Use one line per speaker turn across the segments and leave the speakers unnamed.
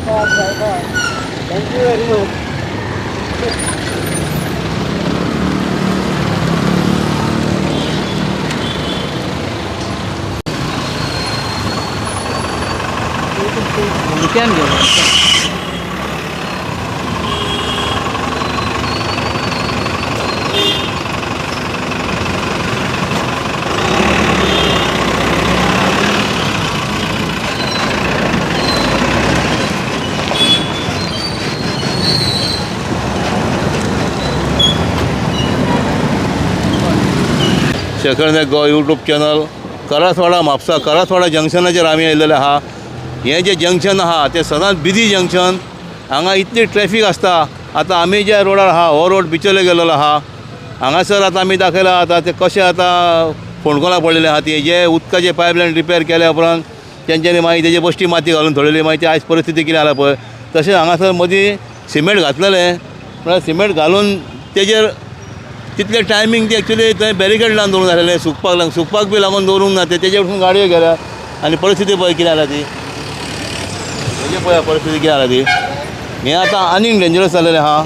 Thank you very much. Can घेऊ.
शेखर नायक गो YouTube channel. Karaswada Mapusa Karaswada जंक्शनाचेर आमी आयिल्ले आहा. हें जें जंक्शन आहा तें सदांच बिजी जंक्शन. हांगा इतली ट्रॅफिक आसता. आतां आमी ज्या रोडार आहा हो रोड बिचोले गेलेलो आहा. हांगासर आतां आमी दाखयला आतां तें कशें आतां फोंडकोला पडलेलें आहा. ती जे उदकाचे पायपलायन रिपेर केल्या उपरांत तेंच्यांनी मागीर तेजे बश्टी माती घालून थोडली. मागीर ती आयज परिस्थिती कितें जाला पळय तशें हांगासर मदीं सिमेंट घातलेलें. म्हळ्यार सिमेंट घालून तेजेर तितले टायमींग ती एक्चुली थंय बॅरिकेड लावन दवरून जालेलें सुकपाक बी लागून दवरूंक ना. तेजे वरसून गाडयो गेल्या आनी परिस्थिती पळय कितें जाला ती. तेजे पळय परिस्थिती कितें जाला ती. हें आतां आनीक डेंजरस जालेलें आहा.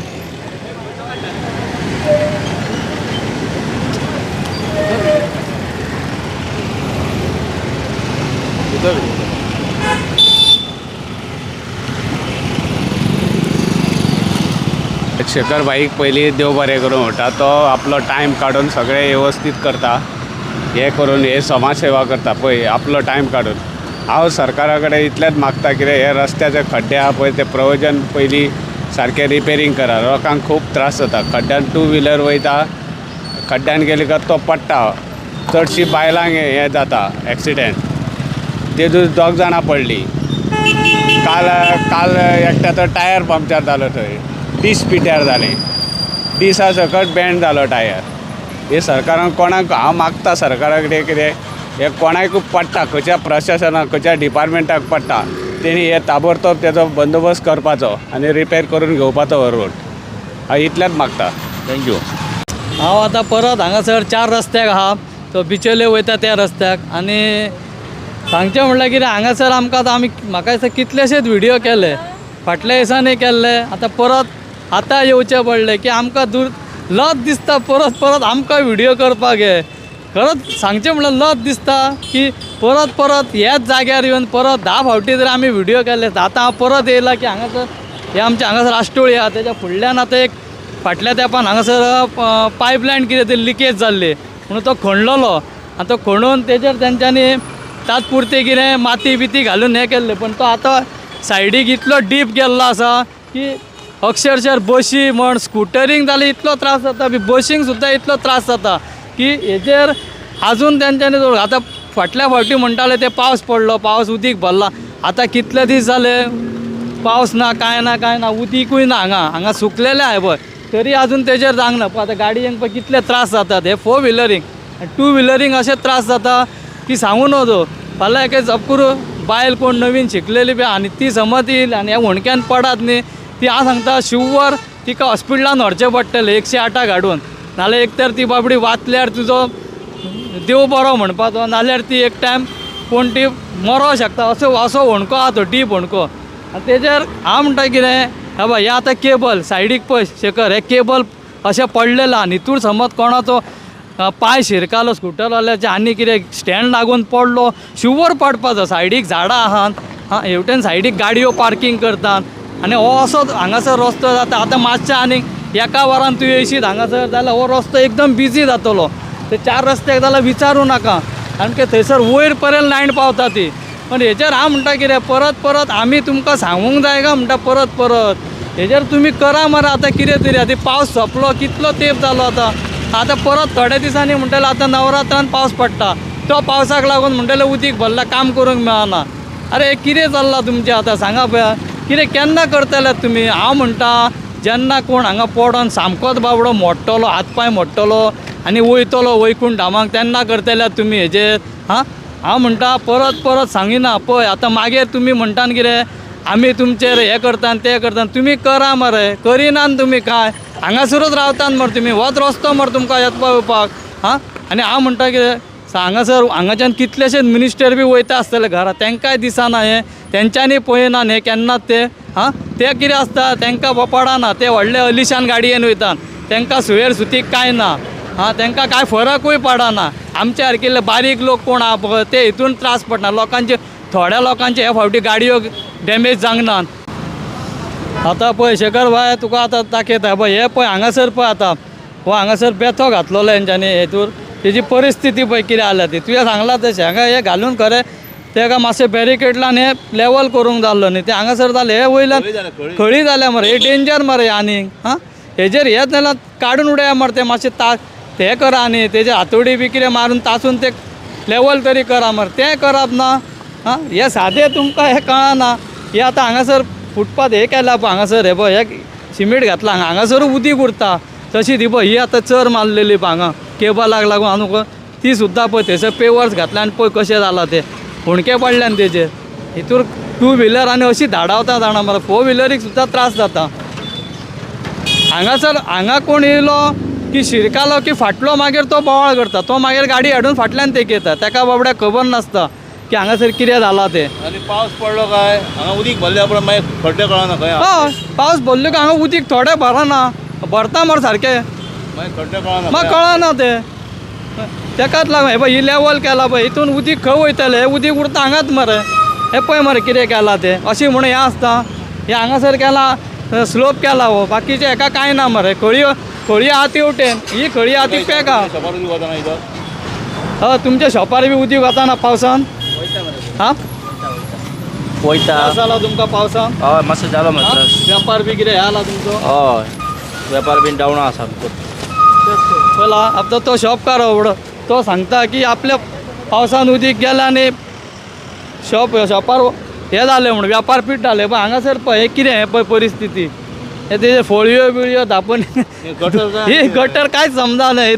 शेखर भाईक पयलीं देव बरें करूं म्हणटा. तो आपलो टायम काडून सगळें वेवस्थीत करता. हे करून हे समाज सेवा करता पळय आपलो टायम काडून. हांव सरकारा कडेन इतलेंच मागता कितें हे रस्त्याचे खड्डे आहा पळय ते प्रयोजन पयलीं सारकें रिपेरींग करा. लोकांक खूब त्रास जाता. खड्ड्यान टू व्हिलर वयता खड्ड्यान गेले काय तो पडटा. चडशीं बायलांक हें जाता एक्सिडेंट. तेतूंत 2 जाणां पडलीं. काल एकट्याचो टायर पंक्चर जालो थंय. डिस पिड्ड्यार जालें. डिसा सकट बँड जालो टायर. हे सरकारान कोणाक हांव मागता सरकारा कडेन कितें हे कोणाकूय पडटा खंयच्या प्रशासनाक खंयच्या डिपार्टमेंटाक पडटा तेणी हे ताबडतोब तेजो बंदोबस्त करपाचो आनी रिपेर करून घेवपाचो हो रोड. हांव इतलेंच मागता.
थँक्यू.
हांव आतां परत हांगासर 4 रस्त्याक आहा. तो बिचोले वयता त्या रस्त्याक. आनी सांगचें म्हणल्यार कितें हांगासर आमकां आतां म्हाका दिसता कितलेशेच व्हिडियो केले. फाटल्या दिसांनी केल्ले. आतां परत आतां येवचें पडलें की आमकां लज दिसता परत आमकां व्हिडियो करपाक हे. खरंच सांगचें म्हणल्यार लज दिसता की परत ह्याच जाग्यार येवन परत 10 फावटी जर आमी व्हिडियो केले. आतां हांव परत येयला की हांगासर हे आमचे हांगासर राष्ट्रोळी आहा तेज्या फुडल्यान आतां एक फाटल्या तेंपान हांगासर पायपलायन कितें तरी लिकेज जाल्ली म्हणून तो खणलेलो. आनी तो खणून तेजेर तेंच्यांनी तात्पुरते कितें माती बिती घालून हें केल्लें. पण तो आतां सायडीक इतलो डीप गेल्लो आसा की अक्षरशः बशी म्हण स्कुटरींग जाल्यार इतलो त्रास जाता. बशींक सुद्दां इतलो त्रास जाता की हेजेर आजून तेंच्यांनी आतां फाटल्या फावटी म्हणटाले ते पावस पडलो पावस उदीक भरला. आतां कितले दीस जाले पावस ना काय ना उदीकूय ना. हांगा सुकलेलें आहाय पळय तरी आजून तेजेर जावंक ना. पळय आतां गाडयेंक पळय कितले त्रास जातात. हे 4 व्हिलरींग 2 व्हिलरींग अशे त्रास जाता की सांगू नजो. फाल्यां एके जप करून बायल कोण नवीन शिकलेली बी आनी ती समज येईल आनी ह्या होणक्यान पडात न्ही ती हांव सांगता शिवर तिका हॉस्पिटलान व्हरचें पडटलें 108 हाडून. नाल्यार एक तर ती बाबडी वाचल्यार तुजो देव बरो म्हणपाचो. नाल्यार ती एक टायम कोण ती मरो शकता. असो होणको आहा तो डीप होणको. आनी तेजेर हांव म्हणटा कितें हे बाय हे आतां केबल सायडीक पळय शेखर हे केबल अशें पडलेलें आहा. न्हितूर समज कोणाचो पांय शिरकालो स्कुटरवाल्याचे आनी कितें स्टँड लागून पडलो शिवर पडपाचो. सायडीक झाडां आहात. हेवटेन सायडीक गाडयो पार्किंग करतात. आनी हो असो हांगासर रस्तो जाता. आतां मातशें आनीक एका वरान तूं येयशीत हांगासर जाल्यार हो रस्तो एकदम बिजी जातलो. ते 4 रस्त्याक जाल्यार विचारूं नाका. सामकें थंयसर वयर पर्यंत लायन पावता ती. पण हेजेर हांव म्हणटा कितें परत आमी तुमकां सांगूंक जाय काय म्हणटा परत हेजेर तुमी करा मरे. आतां कितें तरी आतां पावस सोंपलो कितलो तेंप जालो आतां परत थोड्या दिसांनी म्हणटलें आतां नवरात्रांत पावस पडटा. तो पावसाक लागून म्हणटलें उदीक भरला काम करूंक मेळना. अरे कितें चल्लां तुमचें आतां सांगा पळया. कितें केन्ना करतले तुमी. हांव म्हणटा जेन्ना कोण हांगा पडोन सामकोच बाबडो मोडटलो हातपाय मोडटलो आनी वयतलो वैकुंठ धामाक तेन्ना करतले तुमी हेजेर. हांव म्हणटा परत सांगिना पळय. आतां मागीर तुमी म्हणटा कितें आमी तुमचेर हें करता ते करता. तुमी करा मरे. करिनात तुमी काय हांगासरूच रावतात मरे तुमी. होच रस्तो मरे तुमकां येवपाक येवपाक. आनी हांव म्हणटा कितें हांगासर हांगाच्यान कितलेशेच मिनिस्टर बी वयता आसतले घरा. तांकांय दिसना हें तेंच्यांनी पळयना हें केन्नाच ते हां ते कितें आसता तांकां पडना, ते व्हडले अलिशान गाडयेन वयता, तांकां सुयेर सुतीक कांय ना, हां तांकां कांय फरकूय पडना. आमचे सारकिल्ले बारीक लोक कोण आहा पळय ते हितून त्रास पडना. लोकांचे थोड्या लोकांचे हे फावटी गाडयो डॅमेज जावनात. आतां पळय शेखर भाय तुका आतां दाखयता पळय हे पळय हांगासर पळय आतां हो हांगासर बेथो घातलेलो हेंच्यांनी हेतूर तेजी परिस्थिती पळय कितें जाल्या ती तुवें सांगलां तशें. हांगा हे घालून खरें तेका मातशें बॅरिकेडलान हे लेवल करूंक जाल्लो न्ही ते हांगासर जालें हे वयल्यान खळी जाल्या मरे हे डेंजर मरे आनीक. हां हेजेर हेच जाल्यार काडून उडया मरे ते मातशें ते करा न्ही तेजे हातोडी बी कितें मारून तासून ते लेवल तरी करा मरे तें करप ना. हां हे सादें तुमकां हे कळना. हे आतां हांगासर फुटपाथ हे केला पळय हांगासर हे पळय हे सिमेंट घातला हांगासर उदीक उरता तशी ती पळय ही आतां चर मारलेली पळय हांगा केबलाक लागून आनी ती सुद्दां पळय थंयसर पेवर्स घातल्या आनी पळय कशें जालां ते हुणके पडल्यान तेजेर. हितूर टू व्हिलर आनी अशी धाडावता जाणा मरे फोर व्हिलरीक सुद्दां त्रास जाता. हांगासर हांगा कोण येयलो की शिरकालो की फाटलो मागीर तो बोवाळ करता, तो मागीर गाडी हाडून फाटल्यान तेकयता, ताका बाबड्याक खबर नासता की हांगासर कितें जालां तें.
आनी पावस पडलो काय हांगा उदीक भरल्या उपरांत मागीर खड्डे कळना खंय
हय पावस भरलो की हांगा उदीक थोडें भरना भरता मरे सारकें
मागीर खड्डे कळना
म्हाका कळना तें. तेकाच लागून हे पळय ही लेवल केला पळय हितून उदीक खंय वयतलें हे उदीक उरता हांगाच मरे. हे पळय मरे कितें केलां तें अशें म्हणून हें आसता. हे हांगासर केला स्लोप केला हो बाकीचे हेका कांय ना मरे. खळी आहा तेवटेन ही खळी आहा ती पेक आहा.
शॉपार उदीक वतना इथं
हय तुमच्या शॉपार बी उदीक वता पावसान. हां
वयता
त्रास जाला तुमकां पावसान.
हय मातसो जालो
हां?
मात्र
वेपार बी कितें जाला तुमचो.
हय वेपार बीन डावन आसा
पळला आतां तो शॉपकार व्हडलो तो सांगता की आपल्या पावसान उदीक गेलें आनी शॉपार हे जालें म्हणून वेपार पीट जालें. पण हांगासर पळय हे कितें हें पळय परिस्थिती हे तेजे फोळयो बिळयो धापून ही गटर कांयच समजाना. ही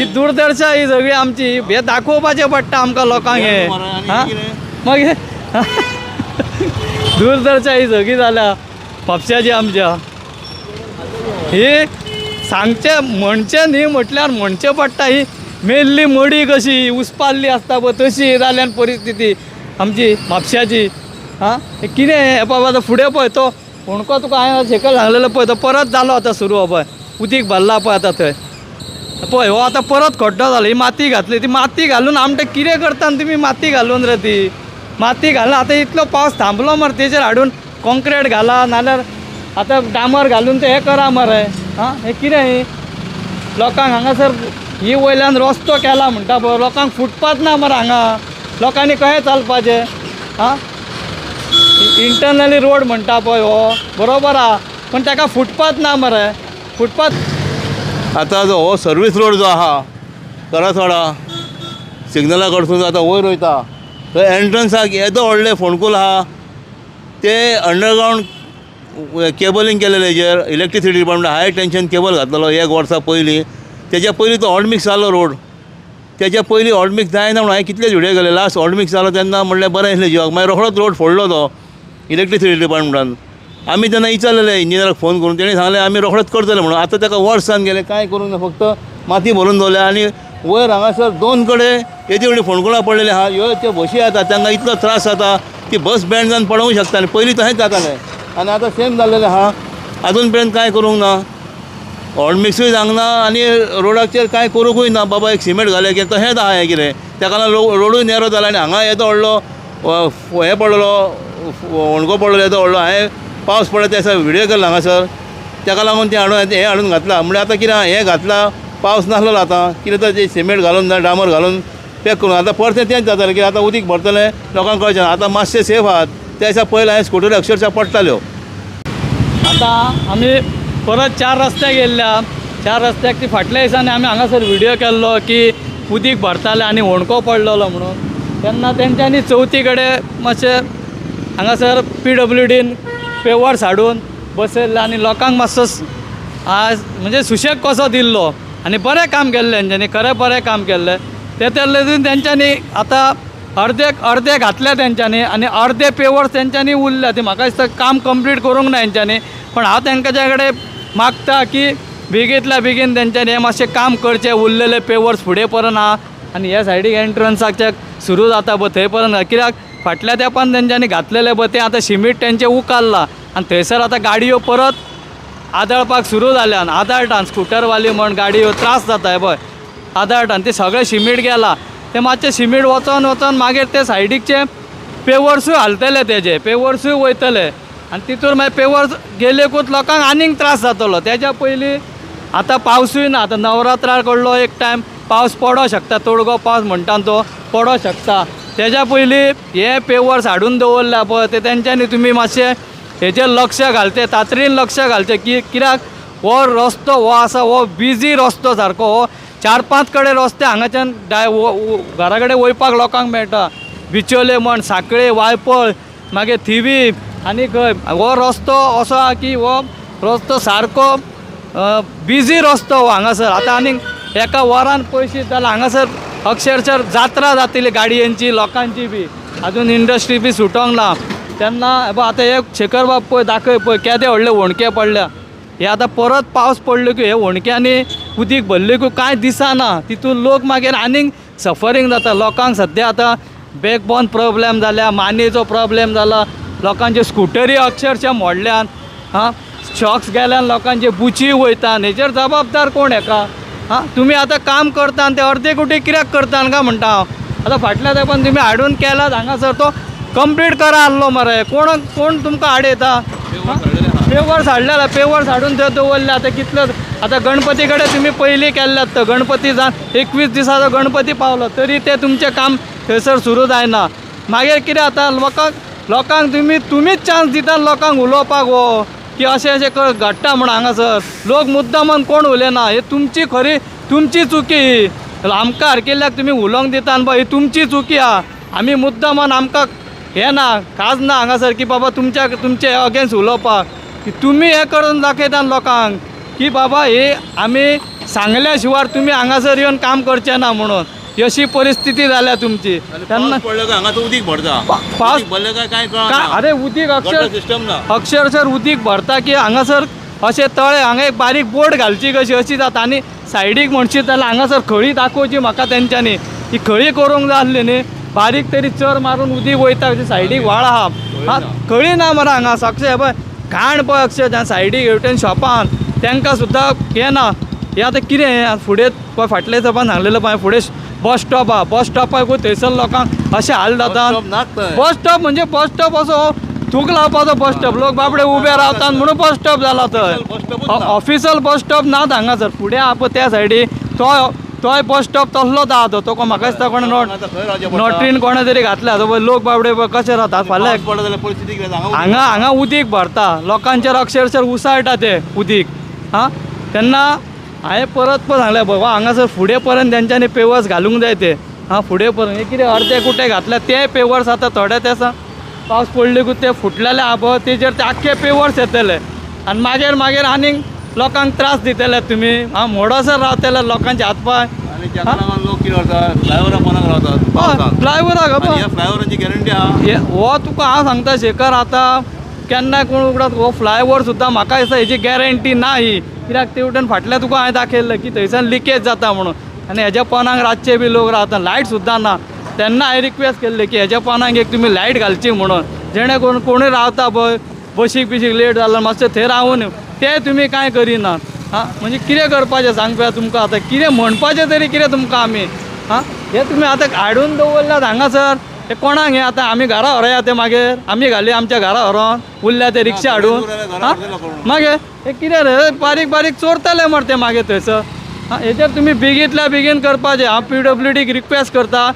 दुर्दर्शा ही सगळी आमची हे दाखोवपाचें पडटा आमकां लोकांक हे. हां मागीर दुर्दर्शा ही सगळी जाल्या म्हापशाची आमच्या. ही सांगचे म्हणचें न्ही म्हटल्यार म्हणचें पडटा. ही मेल्ली मडी कशी उसपाल्ली आसता पळय तशी जाल्यान परिस्थिती आमची म्हापशाची. हां हे कितें हे बाबा आतां फुडें पळय तो फोणको तुका हांवें शेखर सांगलेलो पळय तो परत जालो आतां सुरू हो पळय उदीक भरला पळय आतां थंय पळय हो आतां परत खड्डो जालो. ही माती घातली ती माती घालून आमटे कितें करता तुमी माती घालून रे ती माती घालून आतां इतलो पावस थांबलो मरे तेजेर हाडून कॉन्क्रीट घाला नाल्यार आतां डांबर घालून ते हे करा मरे. हां हे कितें ही लोकांक हांगासर ही वयल्यान रस्तो केला म्हणटा पळय लोकांक फुटपाथ ना मरे हांगा लोकांनी कशें चलपाचें. हां इंटरनली रोड म्हणटा पळय हो बरोबर आहा पण ताका फुटपाथ ना मरे. फुटपाथ
आतां जो हो सर्वीस रोड जो आहा करासवाडा सिग्नला कडसून आतां वयर वयता थंय एंट्रन्साक येदो व्हडले फोंडकूल आहा ते अंडरग्रावंड केबलींग केलेलें हेजेर इलेक्ट्रिसिटी डिपार्टमेंट हाय टेंशन केबल घातलेलो 1 वर्सा पयलीं. तेच्या पयलीं तो हॉट मिक्स जालो रोड तेच्या पयलीं हॉट मिक्स जायना म्हणून हांवें कितलेच व्हिडियो केले. लास्ट हॉट मिक्स जालो तेन्ना म्हणलें बरें येसलें जिवाक मागीर रोखडोच रोड फोडलो तो इलेक्ट्रिसिटी डिपार्टमेंटान. आमी तेन्ना विचारलेले इंजिनियराक फोन करून तेणी सांगलें आमी रोखडेंच करतले म्हणून. आतां ताका वर्सान गेले कांय करूंक ना फक्त माती भरून दवरल्या आनी वयर हांगासर 2 कडेन येदी व्हडली फोंडकुलां पडलेली आहा. ह्यो त्यो बशी येता तांकां इतलो त्रास जाता की बस बँड जावन पडूंक शकता. आनी पयलीं तशेंच जातालें आनी आतां सेम जाल्लेलें आहा. आजून पर्यंत कांय करूंक ना हॉट मिक्सूय जावंक ना आनी रोडाचेर कांय करूंकूय ना. बाबा एक सिमेंट घाले की तशेंच आहा हें कितें ताका लागून रोडूय नेरो जाला आनी हांगा येदो व्हडलो हे पडलो होणको पडलो येदो व्हडलो. हांवें पावस पडलो त्या दिसा व्हिडियो केलो हांगासर ताका लागून तें हाडून घातला. म्हणजे आतां कितें हें घातला पावस नासलो आतां कितें तर तें सिमेंट घालून ना डांबर घालून पॅक करून आतां परतें तेंच जातालें की आतां उदीक भरतलें लोकांक कळचें ना. आतां मातशें सेफ आहात. त्या दिसा पयलीं हांवें स्कुटरी अक्षरशः पडटाल्यो.
आतां आमी परत 4 रस्त्याक येयल्ल्या 4 रस्त्याक ती फाटल्या दिसांनी आमी हांगासर व्हिडियो केल्लो की उदीक भरतालें आनी होणको पडलेलो म्हणून. तेन्ना तेंच्यांनी चवथी कडेन मातशें हांगासर PWDन पेवर्स हाडून बसयल्ले आनी लोकांक मातसो आज म्हणजे सुशेग कसो दिल्लो आनी बरें काम केल्लें तेंच्यांनी खरें बरें काम केल्लें. ते लागून तेंच्यांनी आतां अर्धे घातले तेंच्यांनी आनी अर्धे पेवर्स तेंच्यांनी उरल्या. ती म्हाका दिसता काम कंप्लीट करूंक ना तेंच्यांनी. पण हांव तेंच्या कडेन मागता की बेगींतल्या बेगीन तेंच्यांनी हें मातशें काम करचें. उरलेले पेवर्स फुडें पर्यंत आहा आनी ह्या सायडीक एंट्रन्साक सुरू जाता पळय थंय पर्यंत कित्याक फाटल्या तेंपान तेंच्यांनी घातलेले पळय ते आतां सिमीट तेंचे उकाल्ला आनी थंयसर आतां गाडयो परत आदळपाक सुरू जाल्यान आदळटान स्कुटरवाली म्हण गाडयो त्रास जाता पळय आदळटान ते सगळे सिमीट गेला ते मातशें सिमीट वचोन वचोन मागीर ते सायडीकचे पेवर्सूय हालतले तेजे पेवर्सूय वयतले आनी तितून मागीर पेवर्स गेलेकूच लोकांक आनीक त्रास जातलो तेज्या पयलीं आतां पावसूय ना आतां नवरात्रा कडलो एक टायम पावस पडो शकता तोडगो पावस म्हणटा तो पडो शकता तेज्या पयलीं हे पेवर्स हाडून दवरल्या पळय ते तेंच्यांनी तुमी मातशें हेजेर लक्ष घालचे तातडीन लक्ष घालचें कित्याक हो रस्तो हो आसा हो बिजी रस्तो सारको हो 4-5 कडेन रस्ते हांगाच्यान घरा कडेन वयपाक लोकांक मेळटा बिचोले म्हण सांकळे वायपळ मागीर थिवी आनी खंय हो रस्तो असो आहा की हो रस्तो सारको बिजी रस्तो हो हांगासर आतां आनीक एका वरान पयशे जाल्यार हांगासर अक्षरशः जात्रा जातली गाडयांची लोकांची बी अजून इंडस्ट्री बी सुटोंक ना तेन्ना आतां हे शेखर बाब पळय दाखय पळय केदे व्हडले होणके पडल्या हे आतां परत पावस पडलो की हे होणक्यांनी उदीक भरले की कांय दिसना तितून लोक मागीर आनीक सफरींग जाता लोकांक सद्या आतां बॅकबोन प्रॉब्लेम जाल्या मानेचो प्रॉब्लेम जाला लोकांचे स्कुटरी अक्षरशः मोडल्यान हां शॉक्स गेल्यान लोकांचे बुची वयता हेजेर जबाबदार कोण हेका हां तुमी आतां काम करता आनी ते अर्दे कुटी कित्याक करता काय म्हणटा हांव आतां फाटल्या तेंपान तुमी हाडून केला हांगासर तो कंप्लीट करा आसलो मरे कोण तुमकां आडयता पेवर्स हाडलेला पेवर्स हाडून थंय दवरले आतां कितले आतां गणपती कडेन तुमी पयलीं केल्ल्यात तर गणपती जावन 21 दिसाचो गणपती पावलो तरी ते तुमचें काम थंयसर सुरू जायना मागीर कितें जाता लोकांक तुमीच चान्स दिता लोकांक उलोवपाक हो की अशें घडटा म्हण हांगासर लोक मुद्दामन कोण उलयना हे तुमची चुकी ही आमकां हरकिल्ल्याक तुमी उलोवंक दिता आनी ही तुमची चुकी आहा आमी मुद्दामन आमकां हें ना काज ना हांगासर की बाबा तुमचे अगेन्स्ट उलोवपाक की तुमी हें करून दाखयता लोकांक की बाबा हे आमी सांगल्या शिवाय तुमी हांगासर येवन काम करचें ना म्हणून अशी परिस्थिती जाल्या तुमची तेन्ना
उदीक भरता
पावस
भरले काय
अरे उदीक
सिस्टम ना
अक्षरशः उदीक भरता की हांगासर अशें तळे हांगा एक बारीक बोट घालची कशी अशी जाता आनी सायडीक म्हणशी जाल्यार हांगासर खळी दाखोवची म्हाका तेंच्यांनी ही खळी करूंक जाय आसली न्ही बारीक तरी चर मारून उदीक वयता सायडीक व्हाळ आहा हां खळी ना मरे हांगा साक्षी हे पळय घाण पळय अक्षरशः सायडीक हेवटेन शॉपान तांकां सुद्दां हें ना हें आतां कितें फुडें पळय फाटल्या तेंपान सांगलेलें पळय फुडें बस स्टॉप आहा बस स्टॉपाकूय थंयसर लोकांक अशें हाल जातात बस स्टॉप म्हणजे बस स्टॉप असो थूक लावपाचो बस स्टॉप लोक बाबडे उबे रावतात म्हणून बस स्टॉप जाला थंय ऑफिशियल बस स्टॉप नात हांगासर फुडें आहा पळय त्या सायडीक तोय बस स्टॉप तसलोच आहा तो म्हाका दिसता कोणें नोटरीन कोणें तरी घातल्या तो लोक बाबडे कशे रावतात फाल्यां हांगा उदीक भरता लोकांचेर अक्षरशः उसाळटा ते उदीक हां तेन्ना हांवें परत सांगलें बाबा हांगासर फुडें पर्यंत तेंच्यांनी पेवर्स घालूंक जाय ते हां फुडें पर्यंत हे कितें अर्दे कुटे घातल्या ते पेवर्स आतां थोडे ते पावस पडलेकूच ते फुटलेले आहा पळय तेजेर ते आख्खे पेवर्स येतले आनी मागीर आनीक लोकांक त्रास दितले तुमी हां मोडसर रावतले लोकांचे हातपाय
लोक कितें करतात फ्लायओवरा पोंदाक रावतात
फ्लायओवराक
फ्लायओवरांची गॅरंटी आहा
हो तुका हांव सांगता शेखर आतां केन्नाय कोण उगडात हो फ्लायओवर सुद्दां म्हाका दिसता हेजी गॅरंटी ना ही कित्याक ते वटेन फाटल्या तुका हांवें दाखयल्लें की थंयसान लिकेज जाता म्हणून आनी हेज्या पोंदाक रातचे बी लोक रावता लायट सुद्दां ना तेन्ना हांवें रिक्वेस्ट केल्ली की हेज्या पोंदाक एक तुमी लायट घालची म्हणून जेणे करून कोणूय रावता पळय बशीक लेट जाल्यार मातशें थंय रावून ते तुमी कांय करिनात हां म्हणजे कितें करपाचें सांग पळय तुमकां आतां कितें म्हणपाचें तरी कितें तुमकां आमी हां हे तुमी आतां हाडून दवरल्यात हांगासर हे कोणाक हें आतां आमी घरा व्हरया ते मागीर आमी घाली आमच्या घरा व्हरोन उरल्या ते रिक्षा हाडून हां मागीर हे कितें रे बारीक चोरतले मरे ते मागीर थंयसर हां हेजेर तुमी बेगींतल्या बेगीन करपाचें हांव PWDक रिक्वेस्ट करता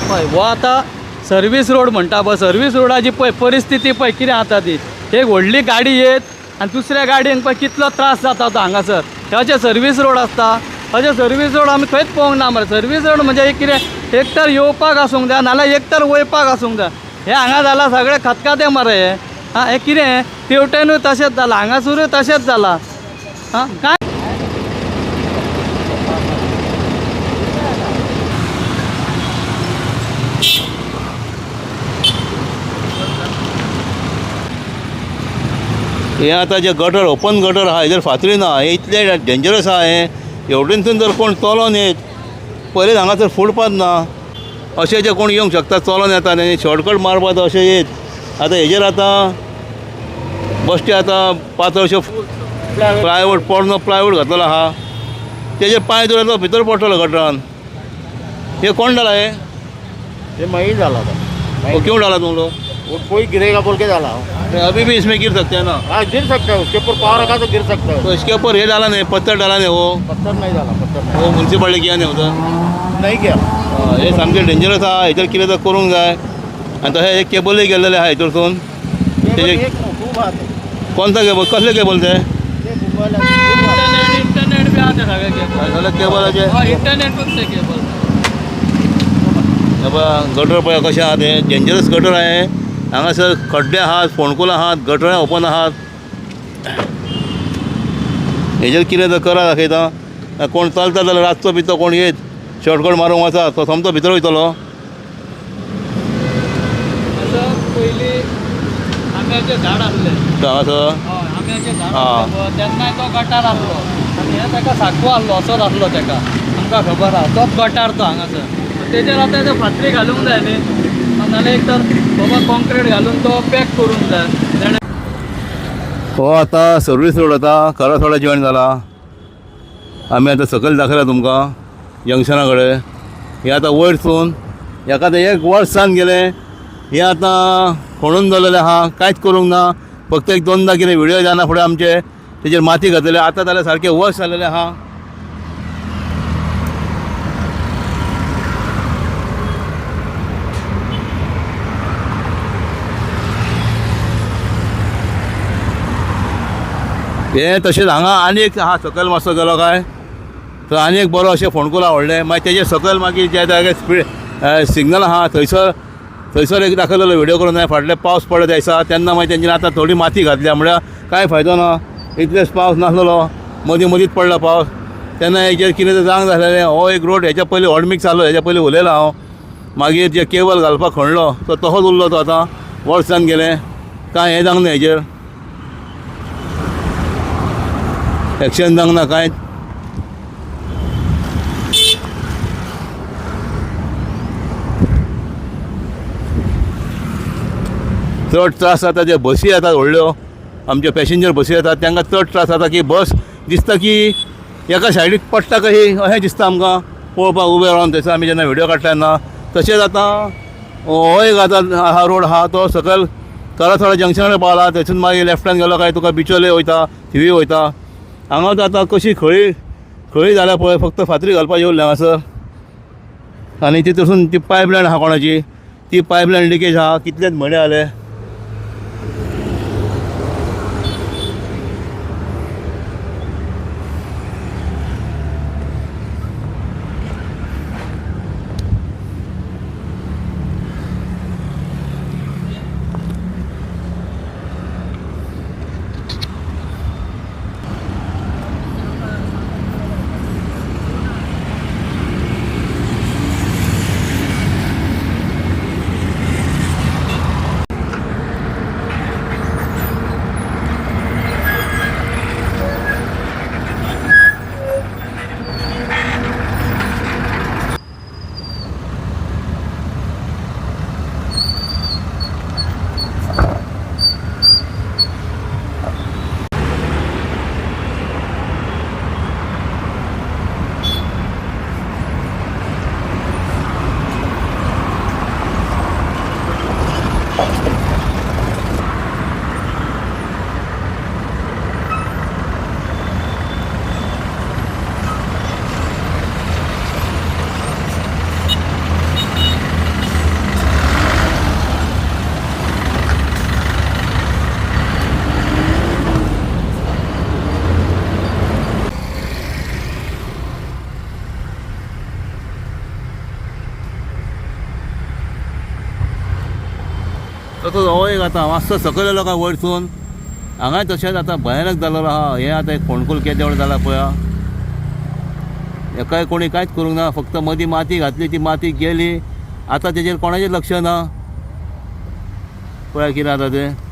पळय हो आतां सर्वीस रोड म्हणटा पळय सर्वीस रोडाची पळय परिस्थिती पळय कितें जाता ती एक व्हडली गाडी येत आनी दुसऱ्या गाडयेक पळय कितलो त्रास जाता तो हांगासर हे अशें सर्वीस रोड आसता अशें सर्वीस रोड आमी खंयच पळोवंक ना मरे सर्वीस रोड म्हणजे एक कितें एक तर येवपाक आसूंक जाय नाल्यार एक तर वयपाक आसूंक जाय हे हांगा जालां सगळें खतखतें मरे हे हां हे कितें तेवटेनूय तशेंच जालां हांगासरूय तशेंच जालां हां काय
हे आतां जे गटर ओपन गटर आहा हेजेर फातरी ना हे इतले डेंजरस आहा हे एवढेंसून जर कोण चलोन येत पयलीं हांगासर फुटपाथ ना अशें जे कोण येवंक शकता चलोन येता आनी शॉर्टकट मारपाक अशें येत आतां हेजेर आतां बश्टे आतां पातळशे प्लायवूड पोरनो प्लायवूड घातलेलो आहा तेजेर पांय दवरलो तो भितर पडटलो गटरान हे कोण डाला हे
ये मही डाला था
वो क्यों डाला तुम लोग
वो कोई गिरेगा बोल के डाला
अभी भी इसमें गिर सकते हैं ना
हाँ गिर सकता है उसके ऊपर पाँव रखा तो गिर सकता है
तो इसके ऊपर ये डाला नहीं पत्थर डाला नहीं वो
पत्थर नहीं डाला पत्थर नहीं
वो म्युन्सिपालिटी किया नहीं होता
नहीं किया
हे सामकें डेंजरस आहा हेचेर कितें तर करूंक जाय आनी तशें एक केबलूय गेल्लेले आहा हेतूरसून
केवल एक खूब बात है
कोणता केबल कसले केबल ते
ये मोबाइल है,
इंटरनेट बी आहा सगळे केबल
जाल्यार केबलाचे
इंटरनेटूच ते केबल
हे पळय गटर पळय कशें आहा ते डेंजरस गटर आहे हांगासर खड्डे आहात फोणकुलां आहात गटरां ओपन आहात हेजेर कितें तर करा दाखयता कोण चलता जाल्यार रातचो भितर कोण येत शॉर्टकट मारूंक वचा तो सोमतो भितर वयतलो
असं पयलीं आंब्याचें झाड आसलें
हांगासर
हय आंब्याचें झाड
हा.
आसलें तेन्नाय तो गटार आसलो आनी हे ताका साकू आसलो असोच आसलो ताका आमकां खबर आहा तोच गटार तो हांगासर तेजेर आतां ते फातरी घालूंक जाय न्ही नाजाल्यार एक तर बाबा कॉन्क्रीट घालून तो पॅक करूंक जाय जेणे
हो आतां सर्वीस रोड आतां करासवाडा जॉयन जाला आमी आतां सकयल दाखयला तुमकां जंक्शना कडेन हे आतां वयरसून हेका आतां एक वर्सान गेले हे आतां खणून दवरलेलें आहा कांयच करूंक ना फक्त एक दोनदा कितें व्हिडियो जाना फुडें आमचे तेजेर माती घातलेले आतां जाल्यार सारकें वर्स जाल्लेलें आहा हे तशेंच हांगा आनी एक आहा सकयल मातसो गेलो काय थंय आनी एक बरो अशें फोणकुलां व्हडलें मागीर तेजे सकयल मागीर जे जाग्यार स्पीड सिग्नल आहा थंयसर एक दाखयलेलो व्हिडियो करून हांवें फाटले पावस पडत आयसा तेन्ना मागीर तेंच्यानी आतां थोडी माती घातल्या म्हळ्यार कांय फायदो ना इतलेच पावस नासलेलो मदींच पडला पावस तेन्ना हेजेर कितें तर जावंक जालेलें हो एक रोड हेच्या पयलीं हॉडमिक्स जालो हेच्या पयलीं उलयलो हांव मागीर जे केबल घालपाक खणलो तो तसोच उरलो तो आतां वर्सान गेलें कांय हें जावंक ना हेजेर एक्शन जावंक ना कांयच चड त्रास जाता जे बसी येतात व्हडल्यो आमचे पॅसेंजर बसी येतात तांकां चड त्रास जाता की बस दिसता की एका सायडीक पडटा कशी अशें दिसता आमकां पळोवपाक उबे रावन थंयसर आमी जेन्ना व्हिडियो काडटा तेन्ना तशेंच आतां हो एक आतां आहा रोड आहा तो सकयल करासवाडा जंक्शनार पावला थंयसून मागीर लेफ्टान गेलो काय तुका बिचोले वयता थिवी वयता हांगा तर आतां कशी खळी जाल्या पळय फक्त फातरी घालपाक येवल्ले हांगासर आनी तितून ती पायपलायन आहा कोणाची ती पायपलायन लिकेज आहा कितलेच म्हणे जाले तसोच हो एक आतां मातसो सकयल येयलो काय वयरसून हांगाय तशेंच आतां भयानक जाल्लो आहा हें आतां एक फोणकूल केदेवळ जाला पळया एकाय कोणी कांयच करूंक ना फक्त मदीं माती घातली ती माती गेली आतां तेजेर कोणाचें लक्ष ना पळया कितें जाता तें